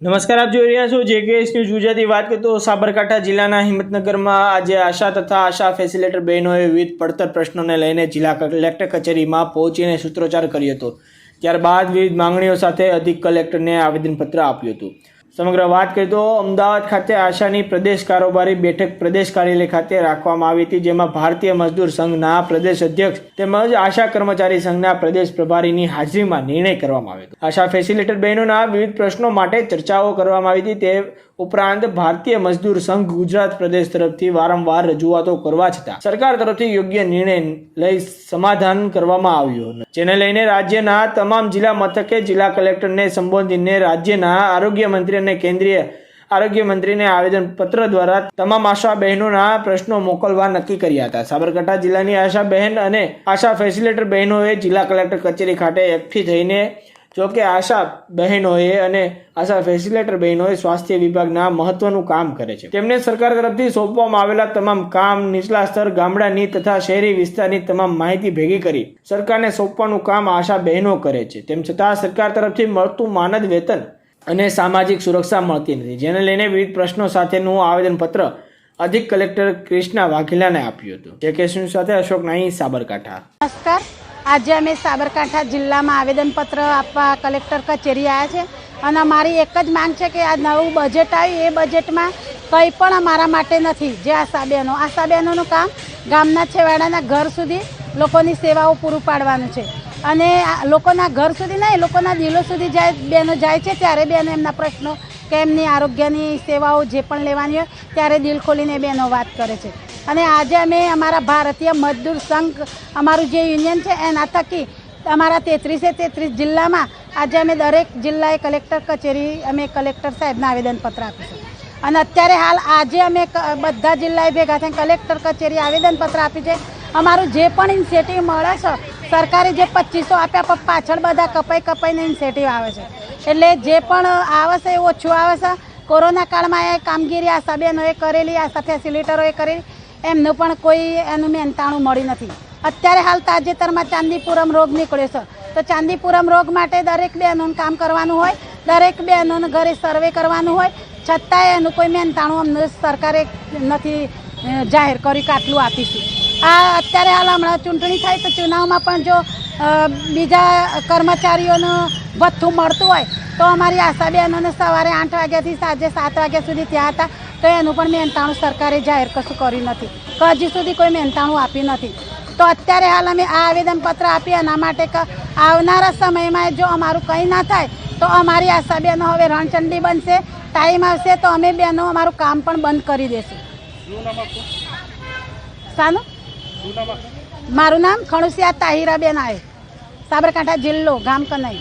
નમસ્કાર, આપ જોઈ રહ્યા છો જેકેએસ ન્યૂઝ ગુજરાતી। વાત કરીએ તો સાબરકાંઠા જિલ્લાના હિંમતનગરમાં આજે આશા તથા આશા ફેસિલિટેટર બહેનોએ વિવિધ પડતર પ્રશ્નોને લઈને જિલ્લા કલેક્ટર કચેરીમાં પહોંચીને સૂત્રોચ્ચાર કર્યો હતો। ત્યારબાદ વિવિધ માંગણીઓ સાથે અધિક કલેક્ટરને આવેદનપત્ર આપ્યું હતું। સમગ્ર વાત કરીએ તો અમદાવાદ ખાતે આશાની પ્રદેશ કારોબારી બેઠક પ્રદેશ કાર્યાલય ખાતે રાખવામાં આવી હતી, જેમાં ભારતીય મજદૂર સંઘના પ્રદેશ અધ્યક્ષ તેમજ આશા કર્મચારી સંઘના પ્રદેશ પ્રભારીની હાજરીમાં નિર્ણય કરવામાં આવ્યો હતો। આશા ફેસિલિટેટર બહેનોના વિવિધ પ્રશ્નો માટે ચર્ચાઓ કરવામાં આવી હતી। તે ઉપરાંત ભારતીય મજદૂર સંઘ ગુજરાત પ્રદેશ તરફથી વારંવાર રજૂઆતો કરવા છતાં સરકાર તરફથી યોગ્ય નિર્ણય લઈ સમાધાન કરવામાં આવ્યું, જેને લઈને રાજ્યના તમામ જિલ્લા મથકે જિલ્લા કલેક્ટરને સંબોધીને રાજ્યના આરોગ્ય મંત્રી અને કેન્દ્રીય આરોગ્ય મંત્રીને આવેદનપત્ર દ્વારા તમામ આશા બહેનોના પ્રશ્નો મોકલવા નક્કી કર્યા હતા। સાબરકાંઠા જિલ્લાની આશા બહેન અને આશા ફેસિલિટેટર બહેનોએ જિલ્લા કલેક્ટર કચેરી ખાતે એકઠી થઈને જોકે આશા બહેનોએ અને આશા ફેસિલિટેટર બહેનોએ સ્વાસ્થ્ય વિભાગના મહત્વનું કામ કરે છે। તેમને સરકાર તરફથી સોંપવામાં આવેલા તમામ કામ નીચલા સ્તર ગામડાની તથા શહેરી વિસ્તારની તમામ માહિતી ભેગી કરી સરકારને સોંપવાનું કામ આશા બહેનો કરે છે। તેમ છતાં સરકાર તરફથી મળતું માનદ વેતન અને સામાજિક સુરક્ષા મળતી નથી, જેને લઈને વિવિધ પ્રશ્નો સાથેનું આવેદનપત્ર અધિક કલેક્ટર કૃષ્ણા વાઘેલાને આપ્યું હતું। જેકેએસ ન્યૂઝ સાથે અશોક નાઈ, સાબરકાંઠા। નમસ્કાર, આજે અમે સાબરકાંઠા જિલ્લામાં આવેદનપત્ર આપવા કલેક્ટર કચેરી આવ્યા છે અને અમારી એક જ માંગ છે કે આ નવું બજેટ આવ્યું એ બજેટમાં કંઈ પણ અમારા માટે નથી। જે આશા બહેનોનું કામ ગામના છેવાડાના ઘર સુધી લોકોની સેવાઓ પૂરું પાડવાનું છે અને લોકોના ઘર સુધી નહીં, લોકોના દિલો સુધી જાય બહેનો જાય છે ત્યારે બહેનો એમના પ્રશ્નો કે એમની આરોગ્યની સેવાઓ જે પણ લેવાની હોય ત્યારે દિલ ખોલીને બહેનો વાત કરે છે। અને આજે અમે અમારા ભારતીય મજદૂર સંઘ અમારું જે યુનિયન છે એના થકી અમારા 33 જિલ્લામાં આજે અમે દરેક જિલ્લાએ કલેક્ટર કચેરી અમે કલેક્ટર સાહેબને આવેદનપત્ર આપીશું અને અત્યારે હાલ આજે અમે બધા જિલ્લાએ ભેગા થઈને કલેક્ટર કચેરી આવેદનપત્ર આપ્યું છે। અમારું જે પણ ઇનિશિયેટિવ મળે છે, સરકારે જે 2500 આપ્યા પણ પાછળ બધા કપાઈને ઇનિશિયેટિવ આવે છે, એટલે જે પણ આવે છે એ ઓછું આવે છે। કોરોના કાળમાં એ કામગીરી આશા બહેનોએ કરેલી, આશા ફેસિલિટરોએ કરેલી, એમનું પણ કોઈ એનું મહેનતાણું મળી નથી। અત્યારે હાલ તાજેતરમાં ચાંદીપુરમ રોગ નીકળ્યો છે, તો ચાંદીપુરમ રોગ માટે દરેક બહેનોનું કામ કરવાનું હોય, દરેક બહેનોને ઘરે સર્વે કરવાનું હોય, છતાંય એનું કોઈ મહેનતાણું અમને સરકારે નથી જાહેર કર્યું કે આટલું આપીશું। આ અત્યારે હાલ હમણાં ચૂંટણી થાય તો ચુનાવમાં પણ જો બીજા કર્મચારીઓનું ભથ્થું મળતું હોય તો અમારી આશા બહેનોને સવારે 8 વાગ્યાથી સાંજે 7 વાગ્યા સુધી ત્યાં હતા તો એનું પણ મહેનતાણું સરકારે જાહેર કશું કર્યું નથી, હજી સુધી કોઈ મહેનતાણું આપ્યું નથી। તો અત્યારે હાલ અમે આ આવેદનપત્ર આપીએ એના માટે કે આવનારા સમયમાં જો અમારું કંઈ ના થાય તો અમારી આશા બહેનો હવે રણચંડી બનશે, ટાઈમ આવશે તો અમે બહેનો અમારું કામ પણ બંધ કરી દઈશું। શાનું? મારું નામ ખણુસિયા તાહિરાબેન આવે, સાબરકાંઠા જિલ્લો, ગામ કનાઈ।